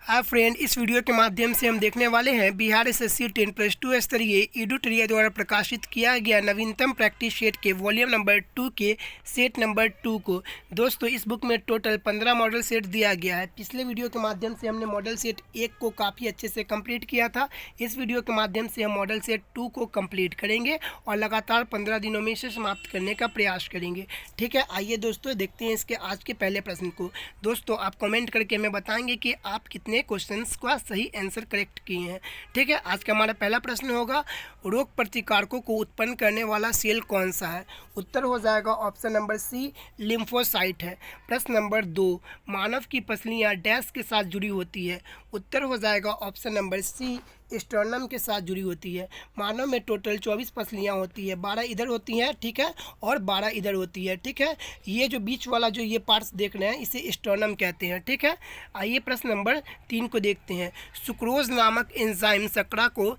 हाँ फ्रेंड, इस वीडियो के माध्यम से हम देखने वाले हैं बिहार एसएससी 10+2 स्तरीय एडुटोरिया द्वारा प्रकाशित किया गया नवीनतम प्रैक्टिस सेट के वॉल्यूम नंबर 2 के सेट नंबर 2 को। दोस्तों, इस बुक में टोटल 15 मॉडल सेट दिया गया है। पिछले वीडियो के माध्यम से हमने मॉडल सेट 1 को काफ़ी अच्छे से कंप्लीट किया था। इस वीडियो के माध्यम से हम मॉडल सेट 2 को कंप्लीट करेंगे और लगातार 15 दिनों में इसे समाप्त करने का प्रयास करेंगे। ठीक है, आइए दोस्तों देखते हैं इसके आज के पहले प्रश्न को। दोस्तों, आप कमेंट करके हमें बताएंगे कि आप कितने क्वेश्चंस का सही आंसर करेक्ट किए हैं। ठीक है, आज का हमारा पहला प्रश्न होगा, रोग प्रतिकारकों को उत्पन्न करने वाला सेल कौन सा है? उत्तर हो जाएगा ऑप्शन नंबर सी, लिम्फोसाइट है। प्रश्न नंबर 2, मानव की पसलियां डैश के साथ जुड़ी होती है? उत्तर हो जाएगा ऑप्शन नंबर सी, स्टर्नम के साथ जुड़ी होती है। मानव में टोटल 24 पसलियाँ होती है, 12 इधर होती हैं, ठीक है, और 12 इधर होती है। ठीक है, ये जो बीच वाला जो ये पार्ट्स देख रहे हैं इसे स्टर्नम कहते हैं। ठीक है, आइए प्रश्न नंबर 3 को देखते हैं। सुक्रोज नामक एंजाइम शर्करा को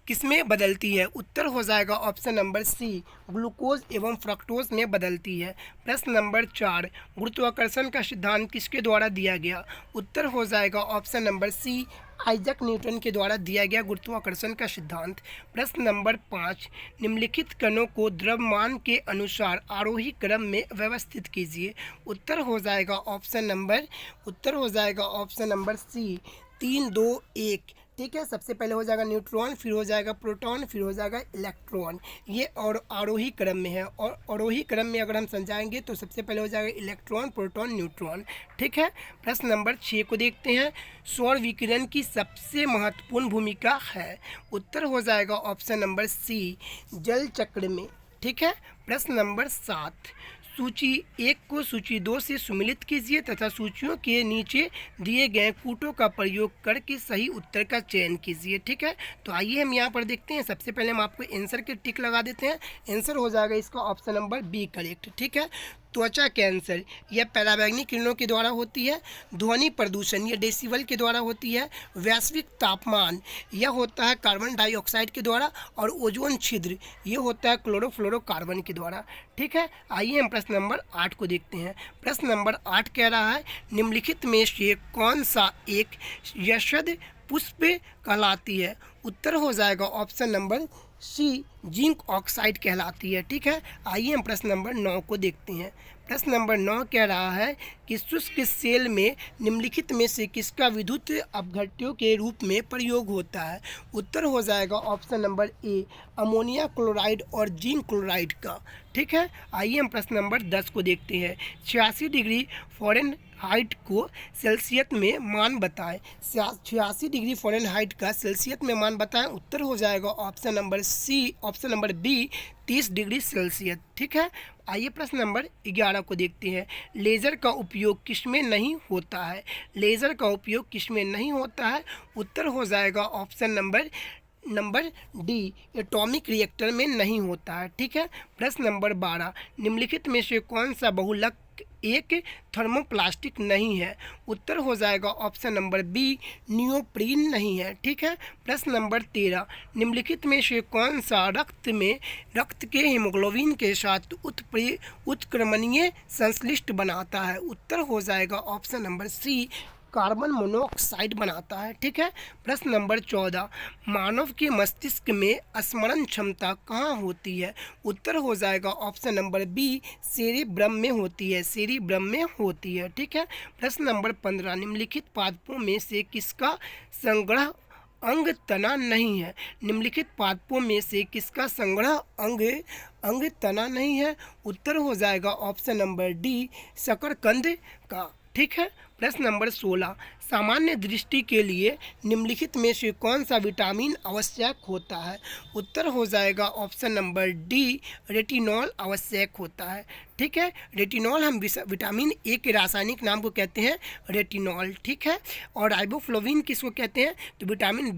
किसमें बदलती है? उत्तर हो जाएगा ऑप्शन नंबर सी, ग्लूकोज एवं फ्रक्टोज में बदलती है। प्रश्न नंबर 4, गुरुत्वाकर्षण का सिद्धांत किसके द्वारा दिया गया? उत्तर हो जाएगा option number C, Isaac Newton के द्वारा दिया गया गुरुत्वाकर्षण का सिद्धांत। प्रश्न नंबर 5, निम्नलिखित कणों को द्रव्यमान के अनुसार आरोही क्रम में व्यवस्थित कीजिए। उत्तर हो जाएगा ऑप्शन नंबर सी, 3 2 1। ठीक है, सबसे पहले हो जाएगा न्यूट्रॉन, फिर हो जाएगा प्रोटॉन, फिर हो जाएगा इलेक्ट्रॉन। ये और आरोही क्रम में है, और आरोही क्रम में अगर हम समझाएंगे तो सबसे पहले हो जाएगा इलेक्ट्रॉन, प्रोटॉन, न्यूट्रॉन। ठीक है, प्रश्न नंबर 6 को देखते हैं। सौर विकिरण की सबसे महत्वपूर्ण भूमिका है? उत्तर हो जाएगा ऑप्शन नंबर सी, जल चक्र में। ठीक है, प्रश्न नंबर 7, सूची 1 को सूची 2 से सुमिलित कीजिए तथा सूचियों के नीचे दिए गए कूटों का प्रयोग करके सही उत्तर का चयन कीजिए। ठीक है, तो आइए हम यहाँ पर देखते हैं। सबसे पहले हम आपको आंसर के टिक लगा देते हैं। आंसर हो जाएगा इसका ऑप्शन नंबर बी करेक्ट। ठीक है, त्वचा कैंसर यह पराबैंगनी किरणों के द्वारा होती है। ध्वनि प्रदूषण यह डेसिबल के द्वारा होती है। वैश्विक तापमान यह होता है कार्बन डाइऑक्साइड के द्वारा। और ओजोन छिद्र यह होता है क्लोरोफ्लोरोकार्बन के द्वारा। ठीक है, आइए हम प्रश्न नंबर 8 को देखते हैं। प्रश्न नंबर 8 कह रहा है, निम्नलिखित में से कौन सा एक यशद पुष्प कहलाती है? उत्तर हो जाएगा option number C, zinc oxide कहलाती है। ठीक है, आइए हम प्रश्न नंबर 9 को देखते हैं। प्रश्न नंबर 9 कह रहा है कि शुष्क सेल में निम्नलिखित में से किसका विद्युत अपघट्यों के रूप में प्रयोग होता है? उत्तर हो जाएगा ऑप्शन नंबर ए, अमोनिया क्लोराइड और जिंक क्लोराइड का। ठीक है, आइए हम प्रश्न नंबर 10 को देखते हैं। 86 डिग्री फ़ारेनहाइट को सेल्सियस में मान बताएं। 86 डिग्री फ़ारेनहाइट का सेल्सियस में मान बताएं। उत्तर हो जाएगा option number B, 30 degree Celsius. ठीक है, आइए प्रश्न नंबर 11 को देखते हैं। लेज़र का उपयोग किसमें नहीं होता है? लेज़र का उपयोग किसमें नहीं होता है? उत्तर हो जाएगा option number D, atomic reactor में नहीं होता है। ठीक है, प्रश्न नंबर 12, निम्नलिखित में से कौन सा बहुलक एक थर्मोप्लास्टिक नहीं है? उत्तर हो जाएगा ऑप्शन नंबर बी, नियोप्रीन नहीं है। ठीक है, प्रश्न नंबर 13, निम्नलिखित में से कौन सा रक्त के हीमोग्लोबिन के साथ उत्क्रमणीय संश्लिष्ट बनाता है? उत्तर हो जाएगा option number C, carbon monoxide बनाता है। ठीक है, प्रश्न नंबर 14, मानव के मस्तिष्क में स्मरण क्षमता कहाँ होती है? उत्तर हो जाएगा ऑप्शन नंबर बी, सेरिब्रम में होती है। सेरिब्रम में होती है। ठीक है, प्रश्न नंबर 15, निम्नलिखित पादपों में से किसका संग्रह अंग तना नहीं है? निम्नलिखित पादपों में से किसका संग्रह अंग तना नहीं है? उत्तर हो जाएगा ऑप्शन नंबर डी, शकरकंद का। ठीक है, प्रश्न नंबर 16, सामान्य दृष्टि के लिए निम्नलिखित में से कौन सा विटामिन आवश्यक होता है? उत्तर हो जाएगा ऑप्शन नंबर डी, रेटिनॉल आवश्यक होता है। ठीक है, रेटिनॉल हम विटामिन ए के रासायनिक नाम को कहते हैं रेटिनॉल। ठीक है, और राइबोफ्लोविन किसको कहते हैं? तो विटामिन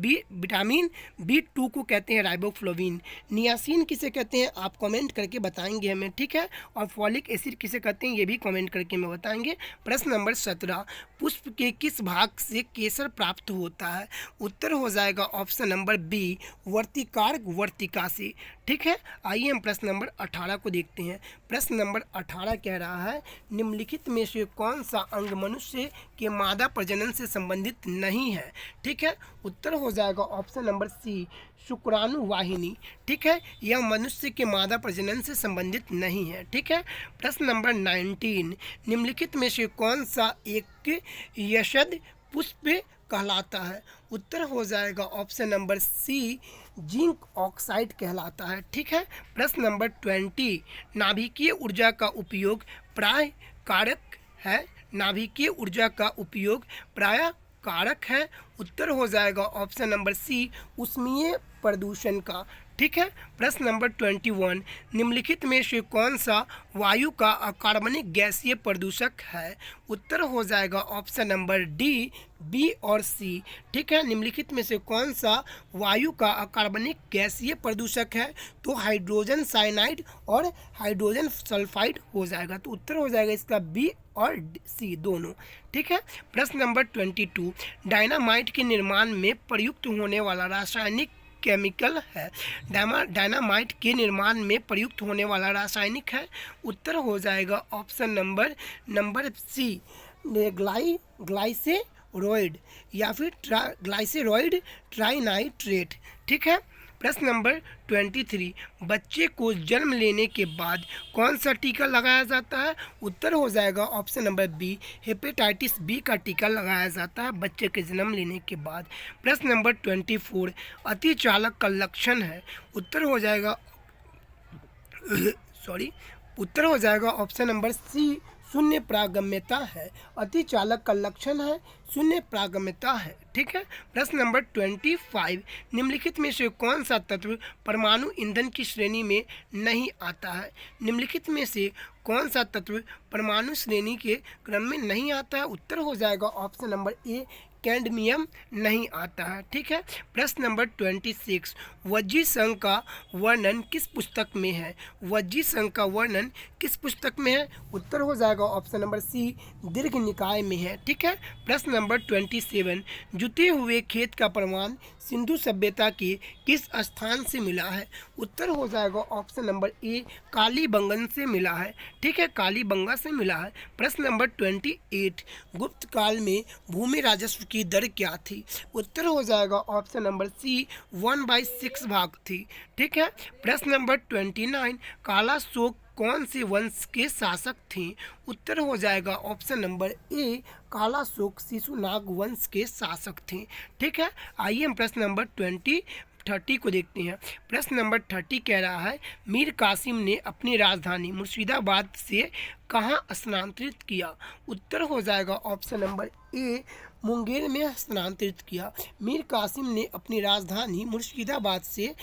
बी2 को कहते हैं राइबोफ्लोविन। नियासिन किसे कहते हैं? आप कमेंट करके बताएंगे हमें। ठीक है, और फॉलिक एसिड किसे कहते हैं ये भी कमेंट करके हमें बताएंगे। प्रश्न नंबर 17, पुष्प के किस भाग से केसर प्राप्त होता है? उत्तर हो जाएगा ऑप्शन नंबर बी, वर्तिका से। ठीक है, आइए हम प्रश्न नंबर 18 को देखते हैं। प्रश्न नंबर 18 कह रहा है निम्नलिखित में से कौन सा अंग मनुष्य के मादा प्रजनन से संबंधित नहीं है। ठीक है, उत्तर हो जाएगा ऑप्शन नंबर सी शुक्राणु वाहिनी। ठीक है, यह मनुष्य के मादा प्रजनन से संबंधित नहीं है। ठीक है, प्रश्न नंबर 19 निम्नलिखित में से कौन सा एक यशद पुष्प कहलाता है। उत्तर हो जाएगा option number C zinc oxide कहलाता है। ठीक है, प्रश्न नंबर 20 नाभिकीय ऊर्जा का उपयोग प्राय कारक है। नाभिकीय ऊर्जा का उपयोग प्राय कारक है। उत्तर हो जाएगा ऑप्शन नंबर सी ऊष्मीय प्रदूषण का। ठीक है, प्रश्न नंबर 21 निम्नलिखित में से कौन सा वायु का अकार्बनिक गैसीय प्रदूषक है। उत्तर हो जाएगा ऑप्शन नंबर डी बी और सी। ठीक है, निम्नलिखित में से कौन सा वायु का अकार्बनिक गैसीय प्रदूषक है, तो हाइड्रोजन साइनाइड और हाइड्रोजन सल्फाइड हो जाएगा। तो उत्तर हो जाएगा इसका बी और सी दोनों। ठीक है, प्रश्न नंबर 22 डायनामाइट के निर्माण में प्रयुक्त होने वाला रासायनिक केमिकल है। डायनामाइट के निर्माण में प्रयुक्त होने वाला रासायनिक है। उत्तर हो जाएगा ऑप्शन नंबर सी ग्लाइसेरॉइड या फिर ग्लाइसेरॉइड ट्राइनाइट्रेट। ठीक है, प्रश्न नंबर 23 बच्चे को जन्म लेने के बाद कौन सा टीका लगाया जाता है। उत्तर हो जाएगा option number B hepatitis B का टीका लगाया जाता है बच्चे के जन्म लेने के बाद। प्रश्न नंबर 24 अतिचालक का लक्षण है। उत्तर हो जाएगा उत्तर हो जाएगा ऑप्शन नंबर सी शून्य प्रागम्यता है। अतिचालक का लक्षण है शून्य प्रागम्यता है। ठीक है, प्रश्न नंबर 25 निम्नलिखित में से कौन सा तत्व परमाणु ईंधन की श्रेणी में नहीं आता है। निम्नलिखित में से कौन सा तत्व परमाणु श्रेणी के क्रम में नहीं आता है। उत्तर हो जाएगा ऑप्शन नंबर ए कैडमियम नहीं आता है। ठीक है, प्रश्न नंबर 26 वज्जी संघ का वर्णन किस पुस्तक में है। वज्जी संघ का वर्णन किस पुस्तक में है। उत्तर हो जाएगा ऑप्शन नंबर सी दीर्घ निकाय में है। ठीक है, प्रश्न नंबर 27 जुते हुए खेत का प्रमाण सिंधु सभ्यता के किस स्थान से मिला है। उत्तर हो जाएगा ऑप्शन नंबर ए कालीबंगन से मिला है। ठीक है, कालीबंगा से मिला है। प्रश्न नंबर 28 गुप्त काल में भूमि राजस्व की दर क्या थी। उत्तर हो जाएगा ऑप्शन नंबर सी 1/6 भाग थी। ठीक है, प्रश्न नंबर 29 काला शोक कौन से वंश के शासक थे। उत्तर हो जाएगा ऑप्शन नंबर ए काला शोक शिशुनाग वंश के शासक थे। ठीक है, आइए हम प्रश्न नंबर 30 को देखते हैं। प्रश्न नंबर 30 कह रहा है मीर कासिम ने अपनी राजधानी मुर्शिदाबाद से कहाँ स्थानांतरित किया। उत्तर हो जाएगा ऑप्शन नंबर ए मुंगेर में स्थानांतरित किया। मीर कासिम ने अपनी राजधानी मुर्शिदाबाद से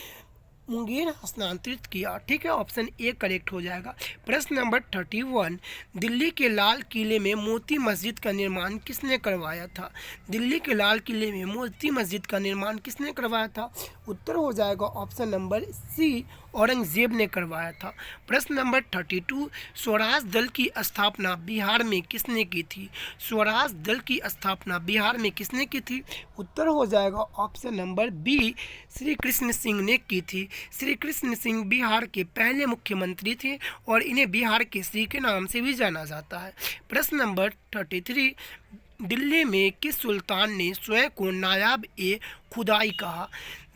मुंगेर स्थानांतरित किया। ठीक है, ऑप्शन ए करेक्ट हो जाएगा। प्रश्न नंबर 31 दिल्ली के लाल किले में मोती मस्जिद का निर्माण किसने करवाया था। दिल्ली के लाल किले में मोती मस्जिद का निर्माण किसने करवाया था। उत्तर हो जाएगा ऑप्शन नंबर सी औरंगजेब ने करवाया था। प्रश्न नंबर 32 स्वराज दल की स्थापना बिहार में किसने की थी। स्वराज दल की स्थापना बिहार में किसने की थी। उत्तर हो जाएगा option number B Shri Krishna Singh ने की थी। श्री कृष्ण सिंह बिहार के पहले मुख्यमंत्री थे और इन्हें बिहार केसरी के नाम से भी जाना जाता है। प्रश्न नंबर 33 दिल्ली में किस सुल्तान ने स्वयं को नायाब ए खुदाई कहा।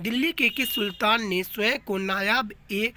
दिल्ली के किस सुल्तान ने स्वयं को नायाब ए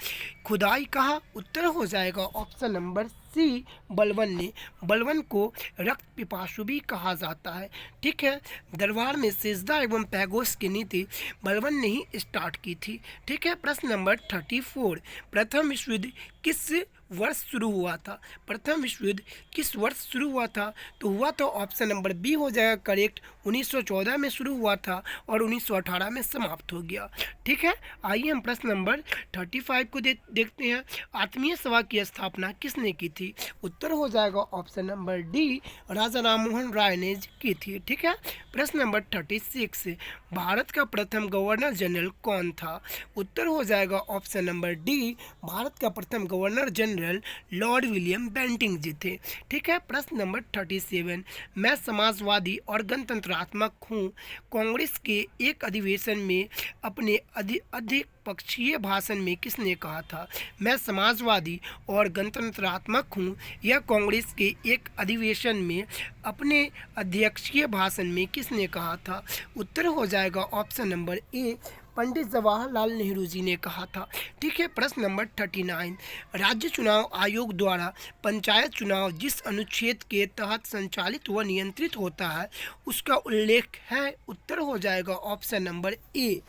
खुदाई कहा। उत्तर हो जाएगा ऑप्शन नंबर सी बलबन ने। बलबन को रक्त पिपासु भी कहा जाता है। ठीक है, दरबार में सिजदा एवं पैगोश की नीति बलबन ने ही स्टार्ट की थी। ठीक है, प्रश्न नंबर 34 प्रथम विश्व युद्ध किस वर्ष शुरू हुआ था। प्रथम विश्व युद्ध किस वर्ष शुरू हुआ था, तो हुआ तो ऑप्शन नंबर बी हो जाएगा करेक्ट 1914 में शुरू हुआ था और 1918 में समाप्त हो गया। ठीक है, आइए हम प्रश्न नंबर 35 को देखते हैं। आत्मीय सभा की स्थापना किसने की थी। उत्तर हो जाएगा option number D Raja Rammohan Roy ने की थी। ठीक है, प्रश्न नंबर 36 भारत का प्रथम गवर्नर जनरल कौन था। उत्तर हो जाएगा ऑप्शन नंबर डी भारत का प्रथम governor general lord William Bentinck ji थे। ठीक है, प्रश्न नंबर 37 मैं समाजवादी और गणतंत्र गणतंत्रात्मक हूँ। कांग्रेस के एक अधिवेशन में अपने अधिक पक्षीय भाषण में किसने कहा था? मैं समाजवादी और गणतंत्रात्मक हूँ। यह कांग्रेस के एक अधिवेशन में अपने अध्यक्षीय भाषण में किसने कहा था? उत्तर हो जाएगा ऑप्शन नंबर ए, पंडित जवाहरलाल नेहरू जी ने कहा था। ठीक है, प्रश्न नंबर 39, राज्य चुनाव आयोग द्वारा पंचायत चुनाव जिस अनुच्छेद के तहत संचालित व नियंत्रित होता है उसका उल्लेख है? उत्तर हो जाएगा ऑप्शन नंबर ए,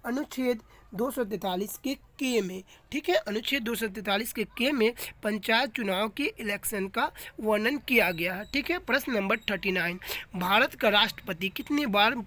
अनुच्छेद 243 के में। ठीक है, अनुच्छेद 243 के में पंचायत चुनाव के इलेक्शन का वर्णन किया गया है। ठीक है, प्रश्न नंबर 39, भारत का राष्ट्रपति कितने बार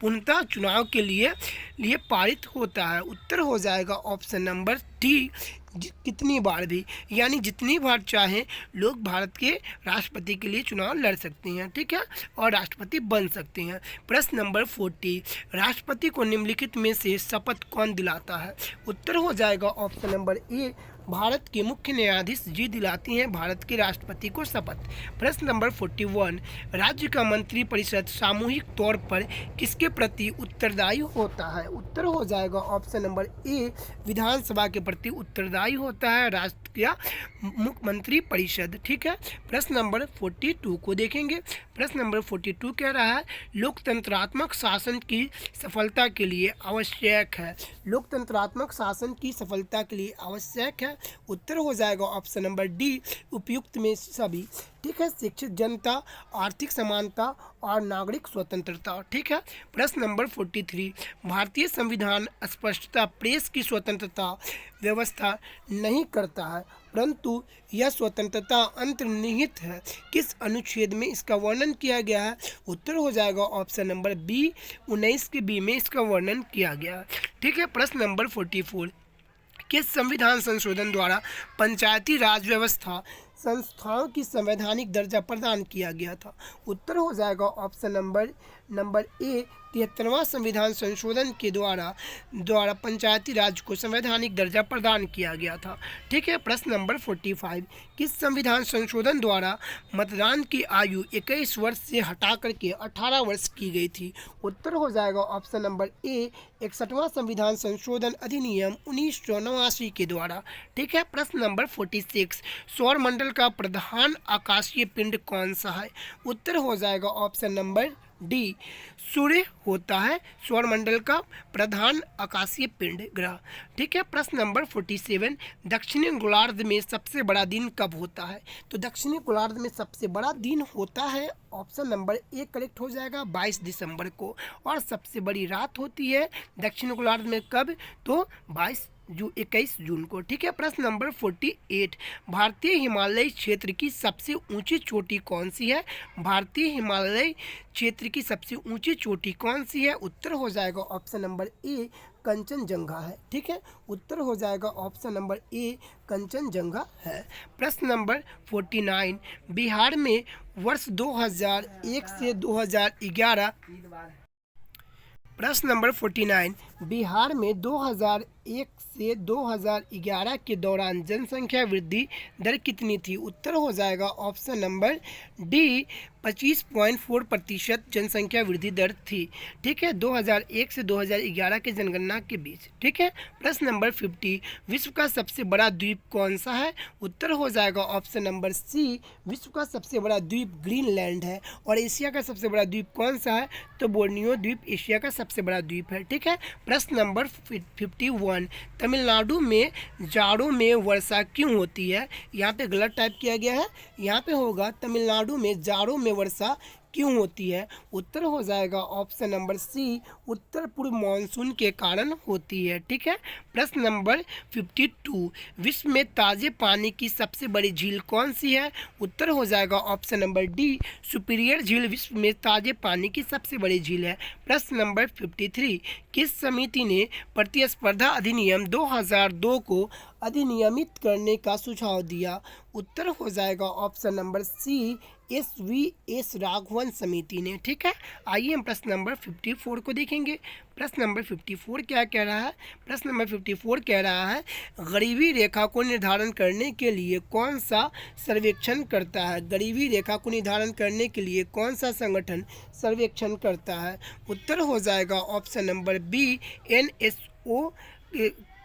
पूर्णतः चुनाव के लिए पारित होता है? उत्तर हो जाएगा ऑप्शन नंबर डी, कितनी बार भी, यानी जितनी बार चाहें लोग भारत के राष्ट्रपति के लिए चुनाव लड़ सकते हैं। ठीक है, और राष्ट्रपति बन सकते हैं। प्रश्न नंबर 40, राष्ट्रपति को निम्नलिखित में से शपथ कौन दिलाता है? उत्तर हो जाएगा ऑप्शन नंबर ए, भारत के मुख्य न्यायाधीश जी दिलाती हैं भारत के राष्ट्रपति को शपथ। प्रश्न नंबर 41, राज्य का मंत्री परिषद सामूहिक तौर पर किसके प्रति उत्तरदायी होता है? उत्तर हो जाएगा ऑप्शन नंबर ए, विधानसभा के प्रति उत्तरदायी होता है राष्ट्र का मुख्यमंत्री परिषद। ठीक है, प्रश्न नंबर 42 को देखेंगे। प्रश्न नंबर 42 कह रहा है, लोकतंत्रात्मक शासन की सफलता के लिए आवश्यक है। लोकतंत्रात्मक शासन की सफलता के लिए आवश्यक है। उत्तर हो जाएगा ऑप्शन नंबर डी, उपयुक्त में सभी। ठीक है, शिक्षित जनता, आर्थिक समानता और नागरिक स्वतंत्रता। ठीक है, प्रश्न नंबर 43, भारतीय संविधान स्पष्टता प्रेस की स्वतंत्रता व्यवस्था नहीं करता है, परंतु यह स्वतंत्रता अंतर्निहित है। किस अनुच्छेद में इसका वर्णन किया गया है? उत्तर हो जाएगा ऑप्शन नंबर बी, 19 के बी में इसका वर्णन किया गया है। ठीक है, प्रश्न नंबर 44, किस संविधान संशोधन द्वारा पंचायती राज व्यवस्था संस्थाओं की संवैधानिक दर्जा प्रदान किया गया था? उत्तर हो जाएगा ऑप्शन नंबर ए, 73वां संविधान संशोधन के द्वारा पंचायती राज को संवैधानिक दर्जा प्रदान किया गया था। ठीक है, प्रश्न नंबर 45, किस संविधान संशोधन द्वारा मतदान की आयु 21 वर्ष से हटा करके 18 वर्ष की गई थी? उत्तर हो जाएगा ऑप्शन नंबर ए, 61वां संविधान संशोधन अधिनियम 1989 के द्वारा। ठीक है, प्रश्न नंबर 46, सौरमंडल का प्रधान आकाशीय पिंड कौन सा है? उत्तर हो जाएगा ऑप्शन नंबर डी, सूर्य होता है सौरमंडल का प्रधान आकाशीय पिंड ग्रह। ठीक है, प्रश्न नंबर 47, दक्षिणी गोलार्ध में सबसे बड़ा दिन कब होता है? तो दक्षिणी गोलार्ध में सबसे बड़ा दिन होता है, ऑप्शन नंबर ए करेक्ट हो जाएगा, 22 दिसंबर को। और सबसे बड़ी रात होती है दक्षिणी गोलार्ध में कब? तो 21 जून को। ठीक है, प्रश्न नंबर 48, भारतीय हिमालय क्षेत्र की सबसे ऊंची चोटी कौन सी है? भारतीय हिमालय क्षेत्र की सबसे ऊंची चोटी कौन सी है? उत्तर हो जाएगा ऑप्शन नंबर ए, कंचनजंगा है। ठीक है, उत्तर हो जाएगा ऑप्शन नंबर ए, कंचनजंगा है। प्रश्न नंबर 49, बिहार में वर्ष 2001 से 2011। प्रश्न नंबर 49, बिहार में 2001 से 2011 के दौरान जनसंख्या वृद्धि दर कितनी थी? उत्तर हो जाएगा ऑप्शन नंबर डी, 25.4% जनसंख्या वृद्धि दर थी। ठीक है, 2001 से 2011 के जनगणना के बीच। ठीक है, प्रश्न नंबर 50, विश्व का सबसे बड़ा द्वीप कौन सा है? उत्तर हो जाएगा ऑप्शन नंबर सी, विश्व का सबसे बड़ा द्वीप ग्रीनलैंड है। और एशिया का सबसे बड़ा द्वीप कौन सा है? तो बोर्नियो द्वीप एशिया का सबसे बड़ा द्वीप है। ठीक है, प्रश्न नंबर 51, तमिलनाडु में जाड़ों में वर्षा क्यों होती है? यहाँ पे गलत टाइप किया गया है, यहाँ पे होगा तमिलनाडु में जाड़ों में वर्षा क्यों होती है? उत्तर हो जाएगा ऑप्शन नंबर सी, उत्तर पूर्व मानसून के कारण होती है। ठीक है, प्रश्न नंबर 52, विश्व में ताजे पानी की सबसे बड़ी झील कौन सी है? उत्तर हो जाएगा ऑप्शन नंबर डी, सुपीरियर झील विश्व में ताजे पानी की सबसे बड़ी झील है। प्रश्न नंबर 53, किस समिति ने प्रतिस्पर्धा अधिनियम 2002 को अधिनियमित करने का सुझाव दिया? उत्तर हो जाएगा option number C, S Raghavan समिति ने। ठीक है, आइए हम प्रश्न नंबर 54 को देखेंगे। प्रश्न नंबर 54 क्या कह रहा है? प्रश्न नंबर 54 कह रहा है गरीबी रेखा को निर्धारण करने के लिए कौन सा सर्वेक्षण करता है? गरीबी रेखा को निर्धारण करने के लिए कौन सा संगठन सर्वेक्षण करता है? उत्तर हो जाएगा ऑप्शन नंबर बी, NSO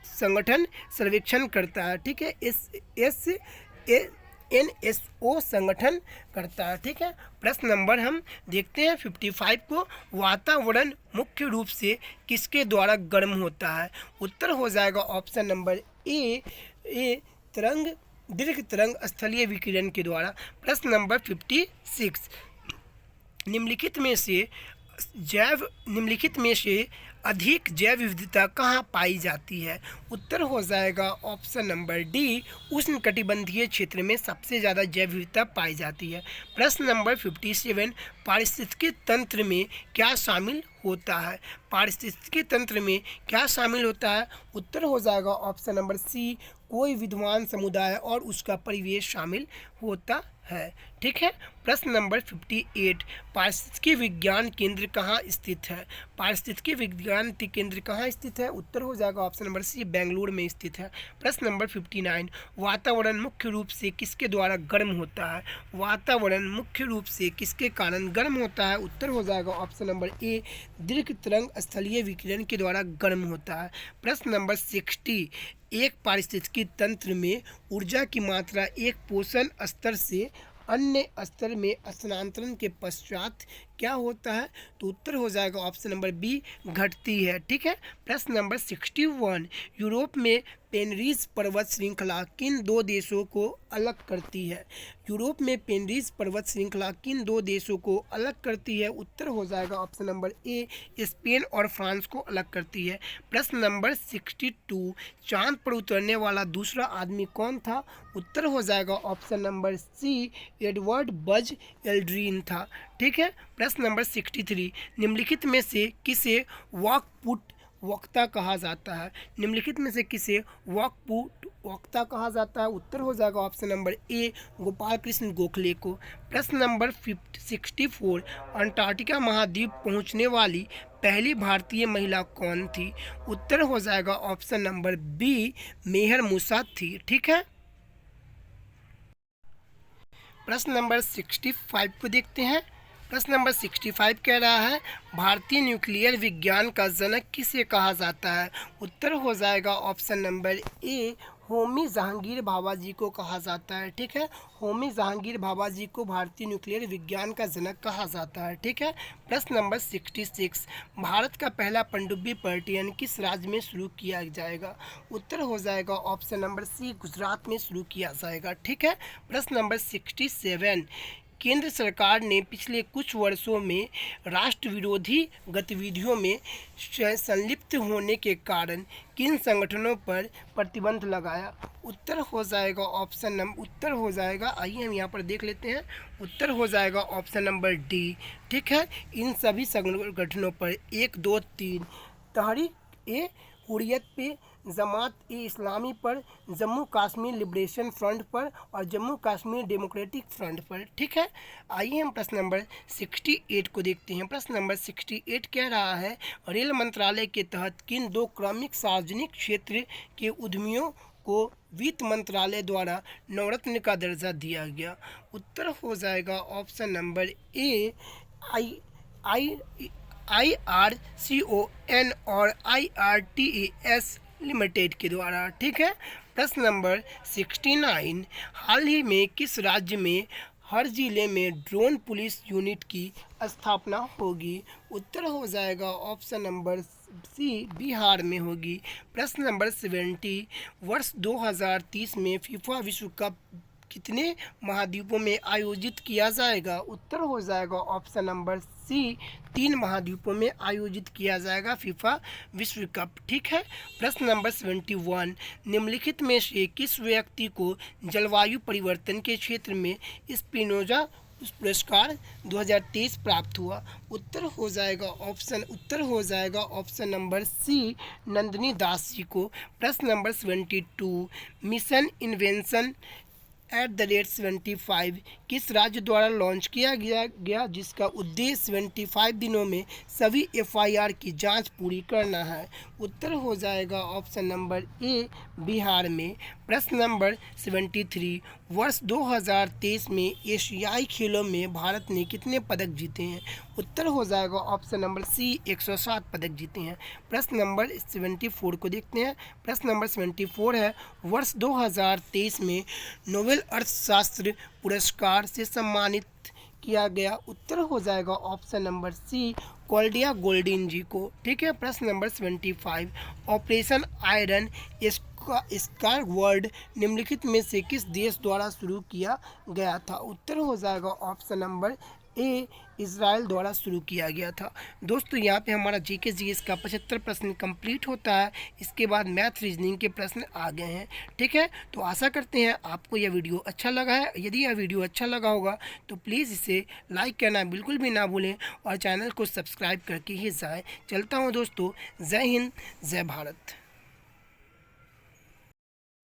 संगठन सर्वेक्षण करता है। ठीक है, NSO संगठन करता है। ठीक है, प्रश्न नंबर हम देखते हैं 55 को। वातावरण मुख्य रूप से किसके द्वारा गर्म होता है? उत्तर हो जाएगा ऑप्शन नंबर ए तरंग, दीर्घ तरंग स्थलीय विकिरण के द्वारा। प्रश्न नंबर 56, निम्नलिखित में से अधिक जैव विविधता कहाँ पाई जाती है? उत्तर हो जाएगा ऑप्शन नंबर डी, उष्णकटिबंधीय क्षेत्र में सबसे ज़्यादा जैव विविधता पाई जाती है। प्रश्न नंबर 57, पारिस्थितिकी तंत्र में क्या शामिल होता है? पारिस्थितिकी तंत्र में क्या शामिल होता है? उत्तर हो जाएगा ऑप्शन नंबर सी, कोई विद्वान समुदाय और उसका परिवेश शामिल होता है। ठीक है, प्रश्न नंबर 58, पारिस्थितिकी विज्ञान केंद्र कहाँ स्थित है? पारिस्थितिकी विज्ञान केंद्र कहाँ स्थित है? उत्तर हो जाएगा ऑप्शन नंबर सी, बेंगलुरु में स्थित है। प्रश्न नंबर 59, वातावरण मुख्य रूप से किसके द्वारा गर्म होता है? वातावरण मुख्य रूप से किसके कारण गर्म होता है? उत्तर हो जाएगा ऑप्शन नंबर ए, दीर्घ तरंग स्थलीय विकिरण के द्वारा गर्म होता है। प्रश्न नंबर 60, एक पारिस्थितिकी तंत्र में ऊर्जा की मात्रा एक पोषण स्तर से अन्य स्तर में स्थानांतरण के पश्चात क्या होता है? तो उत्तर हो जाएगा ऑप्शन नंबर बी, घटती है। ठीक है, प्रश्न नंबर 61, यूरोप में पेनरीज पर्वत श्रृंखला किन दो देशों को अलग करती है? यूरोप में पेनरीज पर्वत श्रृंखला किन दो देशों को अलग करती है? उत्तर हो जाएगा ऑप्शन नंबर ए, स्पेन और फ्रांस को अलग करती है। प्रश्न नंबर 62, चांद पर उतरने वाला दूसरा आदमी कौन था? उत्तर हो जाएगा option number C, Edward Buzz Aldrin था। ठीक है, प्रश्न नंबर 63, निम्नलिखित में से किसे वॉकपुट वक्ता कहा जाता है? निम्नलिखित में से किसे वॉकपुट वक्ता कहा जाता है? उत्तर हो जाएगा ऑप्शन नंबर ए, गोपाल कृष्ण गोखले को। प्रश्न नंबर 64, अंटार्कटिका महाद्वीप पहुंचने वाली पहली भारतीय महिला कौन थी? उत्तर हो जाएगा ऑप्शन नंबर बी, मेहर मूसा थी। ठीक है, प्रश्न नंबर 65 को देखते हैं। प्रश्न नंबर 65 कह रहा है भारतीय न्यूक्लियर विज्ञान का जनक किसे कहा जाता है? उत्तर हो जाएगा option number A, Homi Jehangir Bhabha ji को कहा जाता है। ठीक है, होमी जहांगीर भाभा जी को भारतीय न्यूक्लियर विज्ञान का जनक कहा जाता है। ठीक है, प्रश्न नंबर 66, भारत का पहला पनडुब्बी पर्यटन किस राज्य में शुरू किया जाएगा? उत्तर हो जाएगा ऑप्शन नंबर सी, गुजरात में शुरू किया जाएगा। ठीक है, प्रश्न नंबर 67, केंद्र सरकार ने पिछले कुछ वर्षों में राष्ट्र विरोधी गतिविधियों में संलिप्त होने के कारण किन संगठनों पर प्रतिबंध लगाया? उत्तर हो जाएगा उत्तर हो जाएगा, आइए हम यहाँ पर देख लेते हैं। उत्तर हो जाएगा ऑप्शन नंबर डी। ठीक है, इन सभी संगठनों पर 1, 2, 3 तहरीक ए हुर्रियत पे, जमात ए इस्लामी पर, जम्मू कश्मीर लिबरेशन फ्रंट पर और जम्मू कश्मीर डेमोक्रेटिक फ्रंट पर। ठीक है, आइए हम प्रश्न नंबर 68 को देखते हैं। प्रश्न नंबर 68 कह रहा है रेल मंत्रालय के तहत किन दो क्रमिक सार्वजनिक क्षेत्र के उद्यमियों को वित्त मंत्रालय द्वारा नवरत्न का दर्जा दिया गया? उत्तर हो जाएगा ऑप्शन नंबर ए, IRCON और IRTAS लिमिटेड के द्वारा। ठीक है, प्रश्न नंबर 69, हाल ही में किस राज्य में हर जिले में ड्रोन पुलिस यूनिट की स्थापना होगी? उत्तर हो जाएगा ऑप्शन नंबर सी, बिहार में होगी। प्रश्न नंबर 70, वर्ष 2030 में फीफा विश्व कप कितने महाद्वीपों में आयोजित किया जाएगा? उत्तर हो जाएगा ऑप्शन नंबर सी, 3 महाद्वीपों में आयोजित किया जाएगा फीफा विश्व कप। ठीक है, प्रश्न नंबर 71, निम्नलिखित में से किस व्यक्ति को जलवायु परिवर्तन के क्षेत्र में स्पिनोजा पुरस्कार 2023 प्राप्त हुआ? उत्तर हो जाएगा ऑप्शन नंबर सी, नंदिनी दास जी को। प्रश्न नंबर 72, मिशन इन्वेंशन @75 किस राज्य द्वारा लॉन्च किया गया जिसका उद्देश्य 75 दिनों में सभी FIR की जांच पूरी करना है? उत्तर हो जाएगा ऑप्शन नंबर ए बिहार में। प्रश्न नंबर 73 वर्ष 2023 में एशियाई खेलों में भारत ने कितने पदक जीते हैं? उत्तर हो जाएगा ऑप्शन नंबर सी 107 पदक जीते हैं। प्रश्न नंबर 74 को देखते हैं। प्रश्न नंबर 74 है वर्ष 2023 में नोबेल अर्थशास्त्र पुरस्कार से सम्मानित किया गया। उत्तर हो जाएगा option number C Claudia Goldin ji को। ठीक है। प्रश्न number 75 operation iron scar world निम्नलिखित में से किस देश द्वारा शुरू किया गया था? उत्तर हो जाएगा ऑप्शन नंबर ए इजराइल द्वारा शुरू किया गया था। दोस्तों यहाँ पे हमारा जीके जीएस का 75 प्रश्न कंप्लीट होता है। इसके बाद मैथ रीजनिंग के प्रश्न आ गए हैं। ठीक है। तो आशा करते हैं आपको यह वीडियो अच्छा लगा है। यदि यह वीडियो अच्छा लगा होगा तो प्लीज़ इसे लाइक करना बिल्कुल भी ना भूलें और चैनल को सब्सक्राइब करके ही जाएँ। चलता हूँ दोस्तों। जय हिंद, जय भारत।